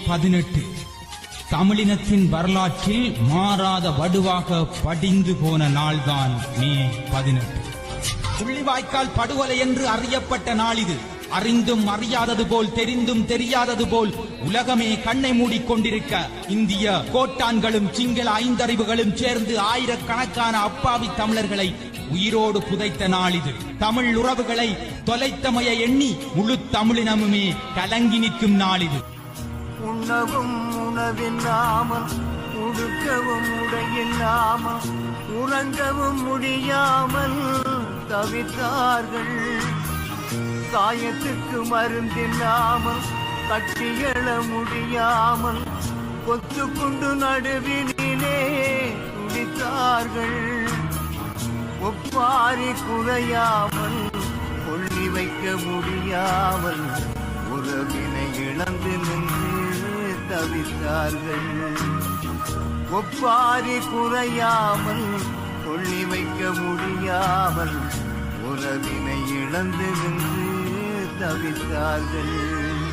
18 தமிழினத்தின் வரலாற்றில் மாறாத வடுவாக படிந்து போன நாள்தான் மே 18. புள்ளிவாய்க்கால் படுகொலை என்று அறியப்பட்ட நாள் இது. அறிந்தும் அறியாதது போல், தெரிந்தும் தெரியாதது போல் உலகமே கண்ணை மூடிக்கொண்டிருக்க இந்திய கோட்டான்களும் சிங்கள ஐந்தறிவுகளும் சேர்ந்து ஆயிரக்கணக்கான அப்பாவி தமிழர்களை உயிரோடு புதைத்த நாள் இது. தமிழ் உறவுகளை தொலைத்தமைய எண்ணி முழு தமிழினமுமே கலங்கி நிற்கும் நாள் இது. உணவும் உணவில்லாமல், உடுக்கவும் உடையில்லாமல், உறங்கவும் முடியாமல் தவித்தார்கள். காயத்துக்கு மருந்தில்லாமல், கட்டியெழ முடியாமல், கொத்துக்குண்டு நடுவினிலே துடித்தார்கள். ஒப்பாரி குறையாமல், கொள்ளி வைக்க முடியாமல், உறவினை இழந்து நின்று தவித்தார்கள். ஒப்பாரி குறையாமல், கொள்ளி வைக்க முடியாமல், உறவினை இழந்து நின்று தவித்தார்கள்.